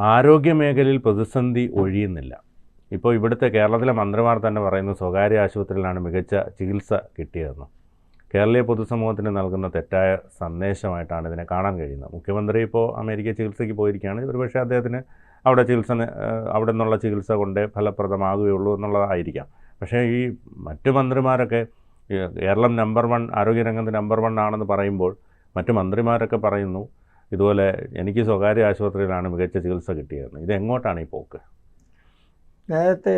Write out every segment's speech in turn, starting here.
ആരോഗ്യ മേഖലയിൽ പ്രതിസന്ധി ഒഴിയുന്നില്ല. ഇപ്പോൾ ഇവിടുത്തെ കേരളത്തിലെ മന്ത്രിമാർ തന്നെ പറയുന്നു സ്വകാര്യ ആശുപത്രിയിലാണ് മികച്ച ചികിത്സ കിട്ടിയതെന്ന്. കേരളീയ പൊതുസമൂഹത്തിന് നൽകുന്ന തെറ്റായ സന്ദേശമായിട്ടാണ് ഇതിനെ കാണാൻ കഴിയുന്നത്. മുഖ്യമന്ത്രി ഇപ്പോൾ അമേരിക്ക ചികിത്സയ്ക്ക് പോയിരിക്കുകയാണ്. ഒരുപക്ഷെ അദ്ദേഹത്തിന് അവിടെ അവിടെ നിന്നുള്ള ചികിത്സ കൊണ്ടേ ഫലപ്രദമാകുകയുള്ളൂ എന്നുള്ളതായിരിക്കാം. പക്ഷേ ഈ മറ്റു മന്ത്രിമാരൊക്കെ കേരളം നമ്പർ 1 ആരോഗ്യരംഗത്ത് നമ്പർ 1 ആണെന്ന് പറയുമ്പോൾ മറ്റു മന്ത്രിമാരൊക്കെ പറയുന്നു ഇതുപോലെ എനിക്ക് സ്വകാര്യ ആശുപത്രിയിലാണ് മികച്ച ചികിത്സ കിട്ടിയതെന്ന്. ഇത് എങ്ങോട്ടാണ് ഈ പോക്ക്? നേരത്തെ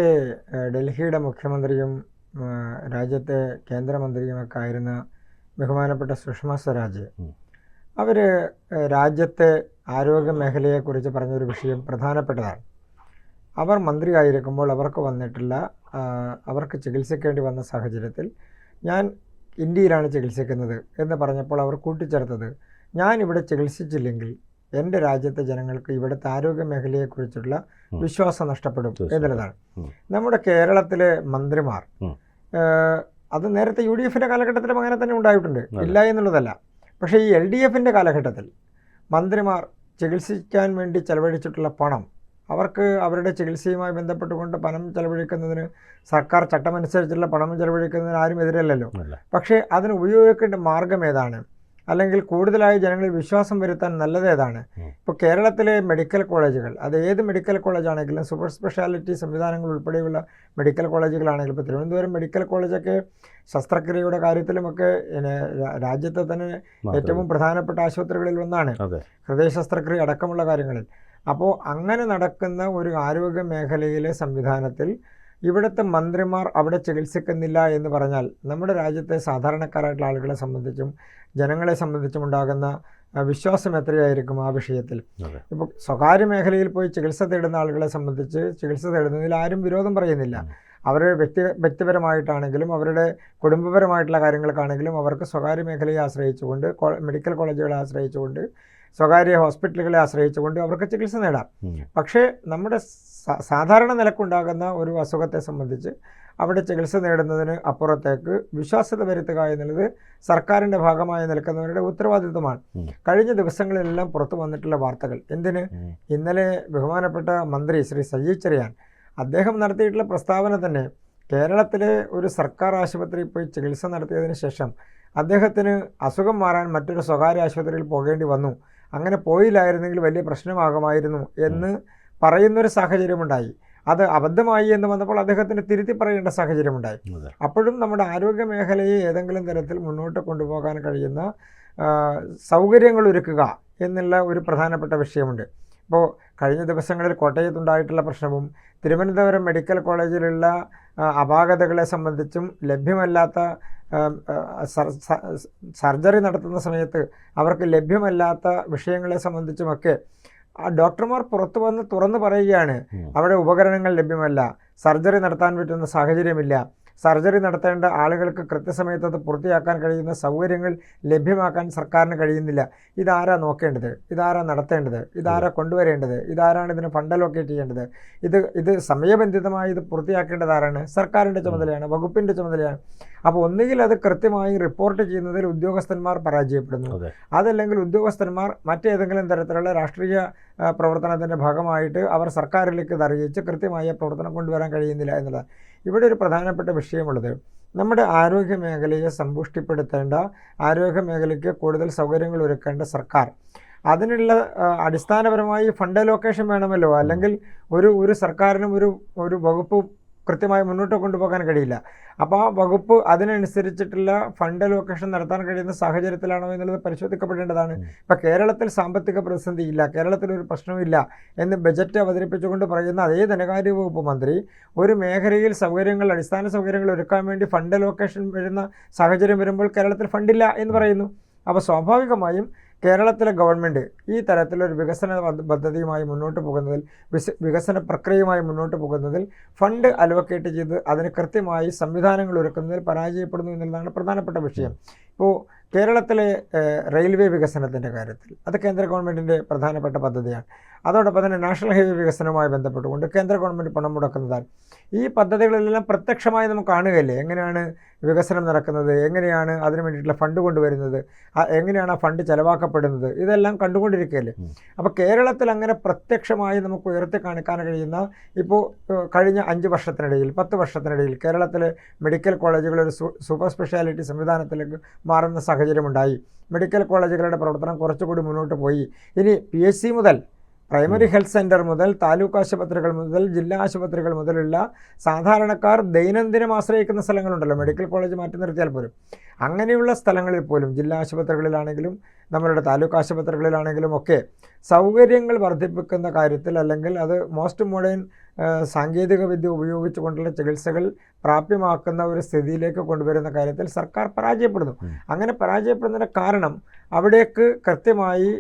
ഡൽഹിയുടെ മുഖ്യമന്ത്രിയും രാജ്യത്തെ കേന്ദ്രമന്ത്രിയുമൊക്കെ ആയിരുന്ന ബഹുമാനപ്പെട്ട സുഷമ സ്വരാജ് അവർ രാജ്യത്തെ ആരോഗ്യ മേഖലയെക്കുറിച്ച് പറഞ്ഞൊരു വിഷയം പ്രധാനപ്പെട്ടതാണ്. അവർ മന്ത്രിയായിരിക്കുമ്പോൾ അവർക്ക് ചികിത്സിക്കേണ്ടി വന്ന സാഹചര്യത്തിൽ ഞാൻ ഇന്ത്യയിലാണ് ചികിത്സിക്കുന്നത് എന്ന് പറഞ്ഞപ്പോൾ അവർ കൂട്ടിച്ചേർത്തത് ഞാൻ ഇവിടെ ചികിത്സിച്ചില്ലെങ്കിൽ എൻ്റെ രാജ്യത്തെ ജനങ്ങൾക്ക് ഇവിടുത്തെ ആരോഗ്യ മേഖലയെക്കുറിച്ചുള്ള വിശ്വാസം നഷ്ടപ്പെടും എന്നുള്ളതാണ്. നമ്മുടെ കേരളത്തിലെ മന്ത്രിമാർ അത് നേരത്തെ UDFൻ്റെ കാലഘട്ടത്തിലും അങ്ങനെ തന്നെ ഉണ്ടായിട്ടുണ്ട്, ഇല്ല എന്നുള്ളതല്ല. പക്ഷേ ഈ LDFൻ്റെ കാലഘട്ടത്തിൽ മന്ത്രിമാർ ചികിത്സിക്കാൻ വേണ്ടി ചെലവഴിച്ചിട്ടുള്ള പണം, അവർക്ക് അവരുടെ ചികിത്സയുമായി ബന്ധപ്പെട്ടുകൊണ്ട് പണം ചെലവഴിക്കുന്നതിന് സർക്കാർ ചട്ടമനുസരിച്ചുള്ള പണം ചെലവഴിക്കുന്നതിന് ആരും എതിരല്ലല്ലോ. പക്ഷേ അതിന് ഉപയോഗിക്കേണ്ട മാർഗം ഏതാണ്, അല്ലെങ്കിൽ കൂടുതലായി ജനങ്ങളിൽ വിശ്വാസം വരുത്താൻ നല്ലതേതാണ്? ഇപ്പോൾ കേരളത്തിലെ മെഡിക്കൽ കോളേജുകൾ, അത് ഏത് മെഡിക്കൽ കോളേജാണെങ്കിലും സൂപ്പർ സ്പെഷ്യാലിറ്റി സംവിധാനങ്ങൾ ഉൾപ്പെടെയുള്ള മെഡിക്കൽ കോളേജുകളാണെങ്കിലും, ഇപ്പോൾ തിരുവനന്തപുരം മെഡിക്കൽ കോളേജൊക്കെ ശസ്ത്രക്രിയയുടെ കാര്യത്തിലുമൊക്കെ രാജ്യത്തെ തന്നെ ഏറ്റവും പ്രധാനപ്പെട്ട ആശുപത്രികളിൽ ഒന്നാണ്, ഹൃദയ ശസ്ത്രക്രിയ അടക്കമുള്ള കാര്യങ്ങളിൽ. അപ്പോൾ അങ്ങനെ നടക്കുന്ന ഒരു ആരോഗ്യ മേഖലയിലെ സംവിധാനത്തിൽ ഇവിടുത്തെ മന്ത്രിമാർ അവിടെ ചികിത്സിക്കുന്നില്ല എന്ന് പറഞ്ഞാൽ നമ്മുടെ രാജ്യത്തെ സാധാരണക്കാരായിട്ടുള്ള ആളുകളെ സംബന്ധിച്ചും ജനങ്ങളെ സംബന്ധിച്ചും ഉണ്ടാകുന്ന വിശ്വാസം എത്രയായിരിക്കും ആ വിഷയത്തിൽ? ഇപ്പോൾ സ്വകാര്യ മേഖലയിൽ പോയി ചികിത്സ തേടുന്ന ആളുകളെ സംബന്ധിച്ച് ചികിത്സ തേടുന്നതിൽ ആരും വിരോധം പറയുന്നില്ല. അവർ വ്യക്തിപരമായിട്ടാണെങ്കിലും അവരുടെ കുടുംബപരമായിട്ടുള്ള കാര്യങ്ങൾക്കാണെങ്കിലും അവർക്ക് സ്വകാര്യ മേഖലയെ ആശ്രയിച്ചുകൊണ്ട്, മെഡിക്കൽ കോളേജുകളെ ആശ്രയിച്ചുകൊണ്ട്, സ്വകാര്യ ഹോസ്പിറ്റലുകളെ ആശ്രയിച്ചുകൊണ്ട് അവർക്ക് ചികിത്സ നേടാം. പക്ഷേ നമ്മുടെ സാധാരണ നിലക്കുണ്ടാകുന്ന ഒരു അസുഖത്തെ സംബന്ധിച്ച് അവിടെ ചികിത്സ നേടുന്നതിന് അപ്പുറത്തേക്ക് വിശ്വാസ്യത വരുത്തുക എന്നുള്ളത് സർക്കാരിൻ്റെ ഭാഗമായി നിൽക്കുന്നവരുടെ ഉത്തരവാദിത്വമാണ്. കഴിഞ്ഞ ദിവസങ്ങളിലെല്ലാം പുറത്തു വന്നിട്ടുള്ള വാർത്തകൾ ഇന്നലെ ബഹുമാനപ്പെട്ട മന്ത്രി ശ്രീ സജി ചെറിയാൻ അദ്ദേഹം നടത്തിയിട്ടുള്ള പ്രസ്താവന തന്നെ കേരളത്തിലെ ഒരു സർക്കാർ ആശുപത്രിയിൽ പോയി ചികിത്സ നടത്തിയതിന് ശേഷം അദ്ദേഹത്തിന് അസുഖം മാറാൻ മറ്റൊരു സ്വകാര്യ ആശുപത്രിയിൽ പോകേണ്ടി വന്നു, അങ്ങനെ പോയില്ലായിരുന്നെങ്കിൽ വലിയ പ്രശ്നമാകുമായിരുന്നു എന്ന് പറയുന്നൊരു സാഹചര്യമുണ്ടായി. അത് അബദ്ധമായി എന്ന് വന്നപ്പോൾ അദ്ദേഹത്തിന് തിരുത്തി പറയേണ്ട സാഹചര്യമുണ്ടായി. അപ്പോഴും നമ്മുടെ ആരോഗ്യ മേഖലയെ ഏതെങ്കിലും തരത്തിൽ മുന്നോട്ട് കൊണ്ടുപോകാൻ കഴിയുന്ന സൗകര്യങ്ങൾ ഒരുക്കുക എന്നുള്ള ഒരു പ്രധാനപ്പെട്ട വിഷയമുണ്ട്. ഇപ്പോൾ കഴിഞ്ഞ ദിവസങ്ങളിൽ കോട്ടയത്തുണ്ടായിട്ടുള്ള പ്രശ്നവും തിരുവനന്തപുരം മെഡിക്കൽ കോളേജിലുള്ള അപാകതകളെ സംബന്ധിച്ചും ലഭ്യമല്ലാത്ത സർജറി നടത്തുന്ന സമയത്ത് അവർക്ക് ലഭ്യമല്ലാത്ത വിഷയങ്ങളെ സംബന്ധിച്ചുമൊക്കെ ഡോക്ടർമാർ പുറത്തു വന്ന് തുറന്നു പറയുകയാണ്, അവിടെ ഉപകരണങ്ങൾ ലഭ്യമല്ല, സർജറി നടത്താൻ പറ്റുന്ന സാഹചര്യമില്ല, സർജറി നടത്തേണ്ട ആളുകൾക്ക് കൃത്യസമയത്ത് അത് പൂർത്തിയാക്കാൻ കഴിയുന്ന സൗകര്യങ്ങൾ ലഭ്യമാക്കാൻ സർക്കാരിന് കഴിയുന്നില്ല. ഇതാരാ നോക്കേണ്ടത്? ഇതാരാ നടത്തേണ്ടത്? ഇതാരാ കൊണ്ടുവരേണ്ടത്? ഇതാരാണ് ഇതിന് ഫണ്ട് അലോക്കേറ്റ് ചെയ്യേണ്ടത്? ഇത് സമയബന്ധിതമായി ഇത് പൂർത്തിയാക്കേണ്ടത് ആരാണ്? സർക്കാരിൻ്റെ ചുമതലയാണ്, വകുപ്പിൻ്റെ ചുമതലയാണ്. അപ്പോൾ ഒന്നുകിൽ അത് കൃത്യമായി റിപ്പോർട്ട് ചെയ്യുന്നതിൽ ഉദ്യോഗസ്ഥന്മാർ പരാജയപ്പെടുന്നു, അതല്ലെങ്കിൽ ഉദ്യോഗസ്ഥന്മാർ മറ്റേതെങ്കിലും തരത്തിലുള്ള രാഷ്ട്രീയ പ്രവർത്തനത്തിൻ്റെ ഭാഗമായിട്ട് അവർ സർക്കാരിലേക്ക് ഇത് അറിയിച്ച് കൃത്യമായ പ്രവർത്തനം കൊണ്ടുവരാൻ കഴിയുന്നില്ല എന്നുള്ളത്. ഇവിടെ ഒരു പ്രധാനപ്പെട്ട വിഷയമുള്ളത് നമ്മുടെ ആരോഗ്യ മേഖലയെ സമ്പുഷ്ടിപ്പെടുത്തേണ്ട, ആരോഗ്യ മേഖലയ്ക്ക് കൂടുതൽ സൗകര്യങ്ങൾ ഒരുക്കേണ്ട സർക്കാർ, അതിനുള്ള അടിസ്ഥാനപരമായി ഫണ്ട് അലോക്കേഷൻ വേണമല്ലോ. അല്ലെങ്കിൽ ഒരു സർക്കാരിനും ഒരു വകുപ്പ് കൃത്യമായി മുന്നോട്ട് കൊണ്ടുപോകാൻ കഴിയില്ല. അപ്പോൾ ആ വകുപ്പ് അതിനനുസരിച്ചിട്ടുള്ള ഫണ്ട് അലോക്കേഷൻ നടത്താൻ കഴിയുന്ന സാഹചര്യത്തിലാണോ എന്നുള്ളത് പരിശോധിക്കപ്പെടേണ്ടതാണ്. ഇപ്പോൾ കേരളത്തിൽ സാമ്പത്തിക പ്രതിസന്ധി ഇല്ല, കേരളത്തിലൊരു പ്രശ്നമില്ല എന്ന് ബജറ്റ് അവതരിപ്പിച്ചുകൊണ്ട് പറയുന്ന അതേ ധനകാര്യ വകുപ്പ് മന്ത്രി ഒരു മേഖലയിൽ അടിസ്ഥാന സൗകര്യങ്ങൾ ഒരുക്കാൻ വേണ്ടി ഫണ്ട് അലോക്കേഷൻ വരുന്ന സാഹചര്യം വരുമ്പോൾ കേരളത്തിൽ ഫണ്ടില്ല എന്ന് പറയുന്നു. അപ്പോൾ സ്വാഭാവികമായും കേരളത്തിലെ ഗവൺമെൻറ് ഈ തരത്തിലൊരു വികസന പദ്ധതിയുമായി മുന്നോട്ട് പോകുന്നതിൽ, വികസന പ്രക്രിയയുമായി മുന്നോട്ട് പോകുന്നതിൽ ഫണ്ട് അലോക്കേറ്റ് ചെയ്ത് അതിന് കൃത്യമായി സംവിധാനങ്ങൾ ഒരുക്കുന്നതിൽ പരാജയപ്പെടുന്നു എന്നുള്ളതാണ് പ്രധാനപ്പെട്ട വിഷയം. ഇപ്പോൾ കേരളത്തിലെ റെയിൽവേ വികസനത്തിൻ്റെ കാര്യത്തിൽ അത് കേന്ദ്ര ഗവൺമെൻറ്റിൻ്റെ പ്രധാനപ്പെട്ട പദ്ധതിയാണ്. അതോടൊപ്പം തന്നെ നാഷണൽ ഹൈവേ വികസനവുമായി ബന്ധപ്പെട്ടുകൊണ്ട് കേന്ദ്ര ഗവൺമെൻറ് പണം മുടക്കുന്നതാണ്. ഈ പദ്ധതികളിലെല്ലാം പ്രത്യക്ഷമായി നമുക്ക് കാണുകയല്ലേ എങ്ങനെയാണ് വികസനം നടക്കുന്നത്, എങ്ങനെയാണ് അതിനു വേണ്ടിയിട്ടുള്ള ഫണ്ട് കൊണ്ടുവരുന്നത്, എങ്ങനെയാണ് ആ ഫണ്ട് ചെലവാക്കപ്പെടുന്നത്, ഇതെല്ലാം കണ്ടുകൊണ്ടിരിക്കുകയല്ലേ. അപ്പോൾ കേരളത്തിൽ അങ്ങനെ പ്രത്യക്ഷമായി നമുക്ക് ഉയർത്തി കാണിക്കാൻ കഴിയുന്ന ഇപ്പോൾ കഴിഞ്ഞ 5 വർഷത്തിനിടയിൽ 10 വർഷത്തിനിടയിൽ കേരളത്തിലെ മെഡിക്കൽ കോളേജുകൾ ഒരു സൂപ്പർ സ്പെഷ്യാലിറ്റി സംവിധാനത്തിലേക്ക് മാറുന്ന സാഹചര്യമുണ്ടായി. മെഡിക്കൽ കോളേജുകളുടെ പ്രവർത്തനം കുറച്ചുകൂടി മുന്നോട്ട് പോയി. ഇനി PHC മുതൽ പ്രൈമറി ഹെൽത്ത് സെൻറ്റർ മുതൽ താലൂക്ക് ആശുപത്രികൾ മുതൽ ജില്ലാ ആശുപത്രികൾ മുതലുള്ള സാധാരണക്കാർ ദൈനംദിനം ആശ്രയിക്കുന്ന സ്ഥലങ്ങളുണ്ടല്ലോ, മെഡിക്കൽ കോളേജ് മാറ്റി നിർത്തിയാൽ പോലും അങ്ങനെയുള്ള സ്ഥലങ്ങളിൽ പോലും ജില്ലാ ആശുപത്രികളിലാണെങ്കിലും നമ്മളുടെ താലൂക്ക് ആശുപത്രികളിലാണെങ്കിലും ഒക്കെ സൗകര്യങ്ങൾ വർദ്ധിപ്പിക്കുന്ന കാര്യത്തിൽ അല്ലെങ്കിൽ അത് മോസ്റ്റ് മോഡേൺ സാങ്കേതിക വിദ്യ ഉപയോഗിച്ചുകൊണ്ടുള്ള ചികിത്സകൾ പ്രാപ്യമാക്കുന്ന ഒരു സ്ഥിതിയിലേക്ക് കൊണ്ടുവരുന്ന കാര്യത്തിൽ സർക്കാർ പരാജയപ്പെടുന്നു. അങ്ങനെ പരാജയപ്പെടുന്നതിൻ്റെ കാരണം അവിടേക്ക് കൃത്യമായി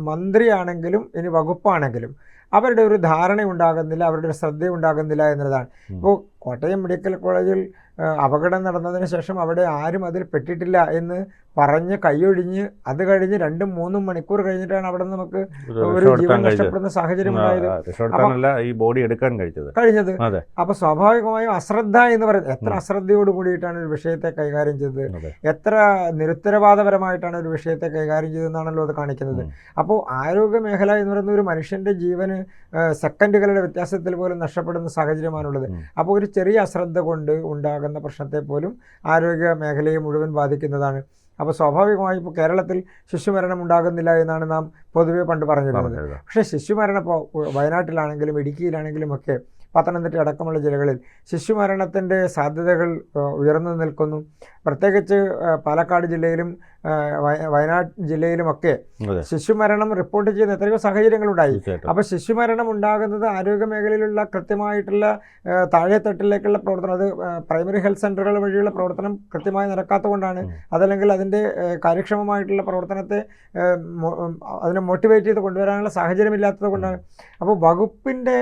മന്ത്രിയാണെങ്കിലും ഇനി വകുപ്പാണെങ്കിലും അവരുടെ ഒരു ധാരണയുണ്ടാകുന്നില്ല, അവരുടെ ഒരു ശ്രദ്ധയുണ്ടാകുന്നില്ല എന്നതാണ്. ഇപ്പോൾ കോട്ടയം മെഡിക്കൽ കോളേജിൽ അപകടം നടന്നതിന് ശേഷം അവിടെ ആരും അതിൽ പെട്ടിട്ടില്ല എന്ന് പറഞ്ഞ് കൈയൊഴിഞ്ഞ് അത് കഴിഞ്ഞ് 2-3 മണിക്കൂർ കഴിഞ്ഞിട്ടാണ് അവിടെ നമുക്ക് ഒരു ജീവൻ നഷ്ടപ്പെടുന്ന സാഹചര്യം ഉണ്ടായത്, കഴിഞ്ഞത്. അപ്പൊ സ്വാഭാവികമായും അശ്രദ്ധ എന്ന് പറയുന്നത്, എത്ര അശ്രദ്ധയോട് കൂടിയിട്ടാണ് ഒരു വിഷയത്തെ കൈകാര്യം ചെയ്തത്, എത്ര നിരുത്തരവാദപരമായിട്ടാണ് ഒരു വിഷയത്തെ കൈകാര്യം ചെയ്തതെന്നാണല്ലോ അത് കാണിക്കുന്നത്. അപ്പോൾ ആരോഗ്യ മേഖല എന്ന് പറയുന്ന ഒരു മനുഷ്യന്റെ ജീവന് സെക്കൻഡുകളുടെ വ്യത്യാസത്തിൽ പോലും നഷ്ടപ്പെടുന്ന സാഹചര്യമാണുള്ളത്. അപ്പോൾ ഒരു ചെറിയ അശ്രദ്ധ കൊണ്ട് ഉണ്ടാകുന്ന പ്രശ്നത്തെ പോലും ആരോഗ്യ മേഖലയെ മുഴുവൻ ബാധിക്കുന്നതാണ്. അപ്പോൾ സ്വാഭാവികമായി ഇപ്പോൾ കേരളത്തിൽ ശിശുമരണം ഉണ്ടാകുന്നില്ല എന്നാണ് നാം പൊതുവെ പണ്ട് പറഞ്ഞിരുന്നത്. പക്ഷേ ശിശുമരണം ഇപ്പോൾ വയനാട്ടിലാണെങ്കിലും ഇടുക്കിയിലാണെങ്കിലും ഒക്കെ പത്തനംതിട്ട അടക്കമുള്ള ജില്ലകളിൽ ശിശുമരണത്തിൻ്റെ സാധ്യതകൾ ഉയർന്നു നിൽക്കുന്നു. പ്രത്യേകിച്ച് പാലക്കാട് ജില്ലയിലും വയനാട് ജില്ലയിലുമൊക്കെ ശിശുമരണം റിപ്പോർട്ട് ചെയ്യുന്ന എത്രയോ സാഹചര്യങ്ങളുണ്ടായി. അപ്പോൾ ശിശുമരണം ഉണ്ടാകുന്നത് ആരോഗ്യ മേഖലയിലുള്ള കൃത്യമായിട്ടുള്ള താഴെത്തട്ടിലേക്കുള്ള പ്രവർത്തനം, അത് പ്രൈമറി ഹെൽത്ത് സെൻ്ററുകൾ വഴിയുള്ള പ്രവർത്തനം കൃത്യമായി നടക്കാത്തത് കൊണ്ടാണ്, അതല്ലെങ്കിൽ അതിൻ്റെ കാര്യക്ഷമമായിട്ടുള്ള പ്രവർത്തനത്തെ അതിനെ മോട്ടിവേറ്റ് ചെയ്ത് കൊണ്ടുവരാനുള്ള സാഹചര്യമില്ലാത്തത് കൊണ്ടാണ്. അപ്പോൾ വകുപ്പിൻ്റെ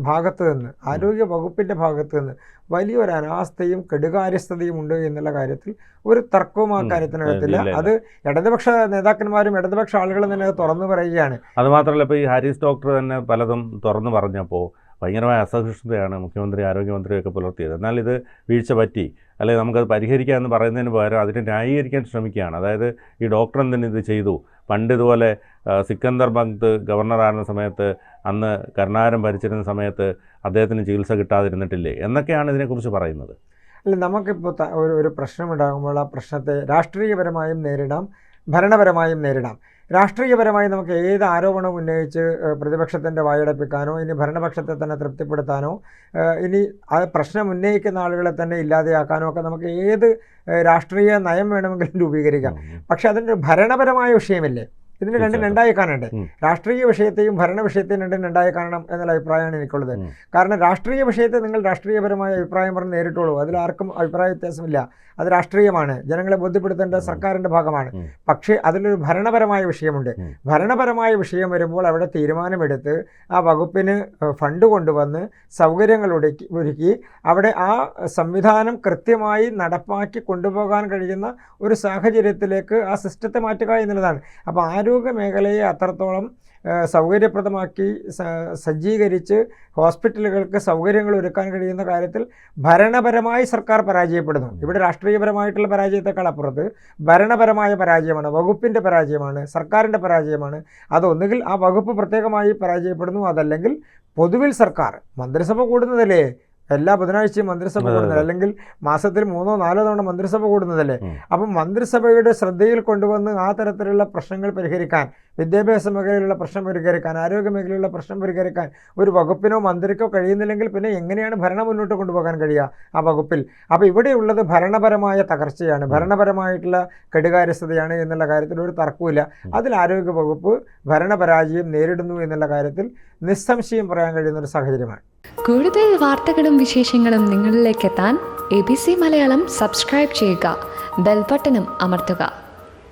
ഭാഗത്ത് നിന്ന്, ആരോഗ്യ വകുപ്പിൻ്റെ ഭാഗത്ത് നിന്ന് വലിയൊരു അനാസ്ഥയും കെടുകാര്യസ്ഥതയും ഉണ്ട് എന്നുള്ള കാര്യത്തിൽ ഒരു തർക്കവും ആ കാര്യത്തിന് വരത്തില്ല. അത് ഇടതുപക്ഷ നേതാക്കന്മാരും ഇടതുപക്ഷ ആളുകളും തന്നെ അത് തുറന്നു പറയുകയാണ്. അതുമാത്രമല്ല, ഇപ്പോൾ ഈ ഹാരിസ് ഡോക്ടർ തന്നെ പലതും തുറന്നു പറഞ്ഞപ്പോൾ ഭയങ്കരമായ അസഹിഷ്ണുതയാണ് മുഖ്യമന്ത്രി ആരോഗ്യമന്ത്രിയൊക്കെ പുലർത്തിയത്. എന്നാൽ ഇത് വീഴ്ച പറ്റി, അല്ലെങ്കിൽ നമുക്കത് പരിഹരിക്കാമെന്ന് പറയുന്നതിന് പകരം അതിനെ ന്യായീകരിക്കാൻ ശ്രമിക്കുകയാണ്. അതായത് ഈ ഡോക്ടർ എന്തിന് ഇത് ചെയ്തു, പണ്ട് ഇതുപോലെ സിക്കന്ദർ ബഗ്ദ് ഗവർണറായിരുന്ന സമയത്ത്, അന്ന് കരുണാകരൻ ഭരിച്ചിരുന്ന സമയത്ത് അദ്ദേഹത്തിന് ചികിത്സ കിട്ടാതിരുന്നിട്ടില്ലേ എന്നൊക്കെയാണ് ഇതിനെക്കുറിച്ച് പറയുന്നത്. അല്ല, നമുക്കിപ്പോൾ ഒരു പ്രശ്നമുണ്ടാകുമ്പോൾ ആ പ്രശ്നത്തെ രാഷ്ട്രീയപരമായും നേരിടാം, ഭരണപരമായും നേരിടാം. രാഷ്ട്രീയപരമായി നമുക്ക് ഏത് ആരോപണവും ഉന്നയിച്ച് പ്രതിപക്ഷത്തിൻ്റെ വായടപ്പിക്കാനോ ഇനി ഭരണപക്ഷത്തെ തന്നെ തൃപ്തിപ്പെടുത്താനോ ഇനി ആ പ്രശ്നം ഉന്നയിക്കുന്ന ആളുകളെ തന്നെ ഇല്ലാതെയാക്കാനോ ഒക്കെ നമുക്ക് ഏത് രാഷ്ട്രീയ നയം വേണമെങ്കിലും രൂപീകരിക്കാം. പക്ഷെ അതിൻ്റെ ഭരണപരമായ വിഷയമില്ലേ, ഇതിന് രണ്ടായി കാണണ്ടേ. രാഷ്ട്രീയ വിഷയത്തെയും ഭരണ വിഷയത്തെയും രണ്ടായി കാണണം എന്നുള്ള അഭിപ്രായമാണ് എനിക്കുള്ളത്. കാരണം രാഷ്ട്രീയ വിഷയത്തെ നിങ്ങൾ രാഷ്ട്രീയപരമായ അഭിപ്രായം പറഞ്ഞ് നേരിട്ടുള്ളൂ, അതിലാർക്കും അഭിപ്രായ വ്യത്യാസമില്ല, അത് രാഷ്ട്രീയമാണ്, ജനങ്ങളെ ബോധ്യപ്പെടുത്തേണ്ട സർക്കാരിൻ്റെ ഭാഗമാണ്. പക്ഷേ അതിലൊരു ഭരണപരമായ വിഷയമുണ്ട്. ഭരണപരമായ വിഷയം വരുമ്പോൾ അവിടെ തീരുമാനമെടുത്ത് ആ വകുപ്പിന് ഫണ്ട് കൊണ്ടുവന്ന് സൗകര്യങ്ങൾ ഒരുക്കി അവിടെ ആ സംവിധാനം കൃത്യമായി നടപ്പാക്കി കൊണ്ടുപോകാൻ കഴിയുന്ന ഒരു സാഹചര്യത്തിലേക്ക് ആ സിസ്റ്റത്തെ മാറ്റുക എന്നുള്ളതാണ്. അപ്പോൾ ആരോഗ്യ മേഖലയെ അത്രത്തോളം സൗകര്യപ്രദമാക്കി സജ്ജീകരിച്ച് ഹോസ്പിറ്റലുകൾക്ക് സൗകര്യങ്ങൾ ഒരുക്കാൻ കഴിയുന്ന കാര്യത്തിൽ ഭരണപരമായി സർക്കാർ പരാജയപ്പെടുന്നു. ഇവിടെ രാഷ്ട്രീയപരമായിട്ടുള്ള പരാജയത്തെക്കാൾ അപ്പുറത്ത് ഭരണപരമായ പരാജയമാണ്, വകുപ്പിൻ്റെ പരാജയമാണ്, സർക്കാരിൻ്റെ പരാജയമാണ്. അതൊന്നുകിൽ ആ വകുപ്പ് പ്രത്യേകമായി പരാജയപ്പെടുന്നു, അതല്ലെങ്കിൽ പൊതുവിൽ സർക്കാർ മന്ത്രിസഭ കൂടുന്നതല്ലേ, എല്ലാ ബുധനാഴ്ചയും മന്ത്രിസഭ കൂടുന്നത്, അല്ലെങ്കിൽ മാസത്തിൽ 3-4 തവണ മന്ത്രിസഭ കൂടുന്നതല്ലേ. അപ്പം മന്ത്രിസഭയുടെ ശ്രദ്ധയിൽ കൊണ്ടുവന്ന് ആ തരത്തിലുള്ള പ്രശ്നങ്ങൾ പരിഹരിക്കാൻ, വിദ്യാഭ്യാസ മേഖലയിലുള്ള പ്രശ്നം പരിഹരിക്കാൻ, ആരോഗ്യ മേഖലയിലുള്ള പ്രശ്നം പരിഹരിക്കാൻ ഒരു വകുപ്പിനോ മന്ത്രിക്കോ കഴിയുന്നില്ലെങ്കിൽ പിന്നെ എങ്ങനെയാണ് ഭരണം മുന്നോട്ട് കൊണ്ടുപോകാൻ കഴിയുക ആ വകുപ്പിൽ? അപ്പോൾ ഇവിടെയുള്ളത് ഭരണപരമായ തകർച്ചയാണ്, ഭരണപരമായിട്ടുള്ള കെടുകാര്യസ്ഥതയാണ് എന്നുള്ള കാര്യത്തിൽ ഒരു തർക്കവുമില്ല. അതിൽ ആരോഗ്യ വകുപ്പ് ഭരണപരാജയം നേരിടുന്നു എന്നുള്ള കാര്യത്തിൽ നിസ്സംശയം പറയാൻ കഴിയുന്ന ഒരു സാഹചര്യമാണ്. കൂടുതൽ വാർത്തകളും വിശേഷങ്ങളും നിങ്ങളിലേക്ക് എത്താൻ ABC മലയാളം സബ്സ്ക്രൈബ് ചെയ്യുക, ബെൽ ബട്ടണും അമർത്തുക.